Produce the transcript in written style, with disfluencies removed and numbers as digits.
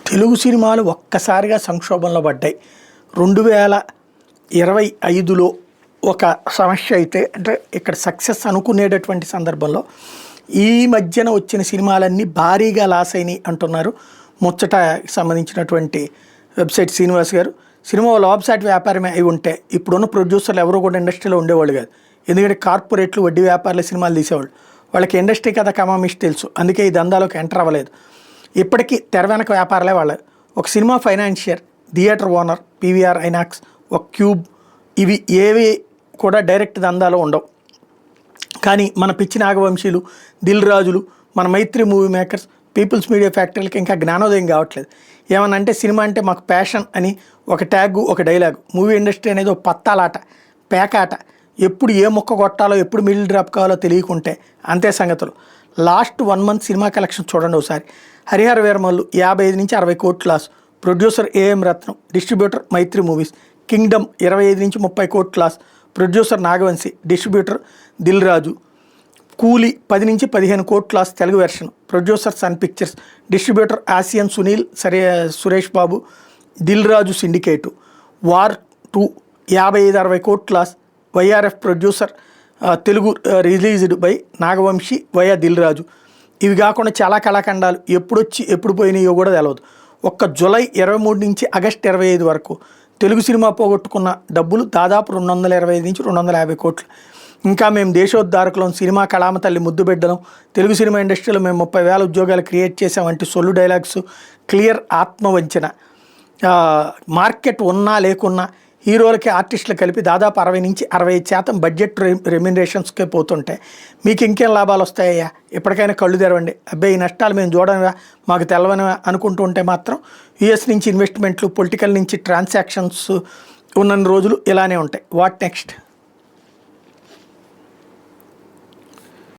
తెలుగు సినిమాలు ఒక్కసారిగా సంక్షోభంలో పడ్డాయి. 2025లో ఒక సమస్య అయితే అంటే ఇక్కడ సక్సెస్ అనుకునేటటువంటి సందర్భంలో ఈ మధ్యన వచ్చిన సినిమాలన్నీ భారీగా లాస్ అయినాయి అంటున్నారు. ముచ్చటకి సంబంధించినటువంటి వెబ్సైట్ శ్రీనివాస్ గారు, సినిమా లాబ్సాట్ వ్యాపారమే అయి ఉంటే ఇప్పుడున్న ప్రొడ్యూసర్లు ఎవరు కూడా ఇండస్ట్రీలో ఉండేవాళ్ళు కాదు. ఎందుకంటే కార్పొరేట్లు వడ్డీ వ్యాపారుల సినిమాలు తీసేవాళ్ళు. వాళ్ళకి ఇండస్ట్రీ కథ కమామిష్ తెలుసు, అందుకే ఈ దందాలోకి ఎంటర్ అవ్వలేదు. ఇప్పటికీ తెర వెనక వ్యాపారాలే వాళ్ళ. ఒక cinema financier, theatre owner, PVR INOX, ఒక క్యూబ్, ఇవి ఏవి కూడా డైరెక్ట్ దందాలో ఉండవు. కానీ మన పిచ్చి నాగవంశీలు, దిల్ రాజులు, మన మైత్రి మూవీ మేకర్స్, పీపుల్స్ మీడియా ఫ్యాక్టరీలకి ఇంకా జ్ఞానోదయం కావట్లేదు. ఏమనంటే సినిమా అంటే మాకు ప్యాషన్ అని ఒక ట్యాగు, ఒక డైలాగు. మూవీ ఇండస్ట్రీ అనేది ఒక పత్తాలాట, పేకాట. ఎప్పుడు ఏ మొక్క కొట్టాలో, ఎప్పుడు మిడిల్ డ్రాప్ కావాలో తెలియకుంటే అంతే సంగతులు. లాస్ట్ 1 మంత్ సినిమా కలెక్షన్ చూడండి ఒకసారి. హరిహర వీరమల్లు 55 నుంచి 60 కోట్లు loss. Producer AM Ratnam, distributor Mythri Movies. Kingdom 25 నుంచి 30 కోట్లు loss. Producer Nagavamsi, distributor Dil Raju. Coolie 10 నుంచి 15 కోట్లు loss Telugu version. Producer Sun Pictures, distributor Asian Suneel, Suresh Babu, Dil Raju syndicate. War 2 55-60 కోట్లు loss. YRF producer, Telugu released by Nagavamsi via Dil Raju. ఇవి కాకుండా చాలా కళాఖండాలు ఎప్పుడొచ్చి ఎప్పుడు పోయినాయో కూడా తెలియదు. ఒక్క జూలై 23 నుంచి ఆగస్టు 25 వరకు తెలుగు సినిమా పోగొట్టుకున్న డబ్బులు దాదాపు 225 నుంచి 250 కోట్లు. ఇంకా మేము దేశోద్ధారకులం, సినిమా కళామ తల్లి ముద్దు బిడ్డలం, తెలుగు సినిమా ఇండస్ట్రీలో మేము 30,000 ఉద్యోగాలు క్రియేట్ చేసామంటే సొల్లు డైలాగ్స్, క్లియర్ ఆత్మవంచన. మార్కెట్ ఉన్నా లేకున్నా హీరోలకి ఆర్టిస్టులు కలిపి దాదాపు 60 నుంచి 65% బడ్జెట్ రెమ్యునరేషన్స్కే పోతుంటే మీకు ఇంకేం లాభాలు వస్తాయా? ఎప్పటికైనా కళ్ళు తెరవండి. అబ్బాయి ఈ నష్టాలు మేము చూడనివా, మాకు తెలవనివా అనుకుంటూ ఉంటే మాత్రం యూఎస్ నుంచి ఇన్వెస్ట్మెంట్లు, పొలిటికల్ నుంచి ట్రాన్సాక్షన్స్ ఉన్న రోజులు ఇలానే ఉంటాయి. What next?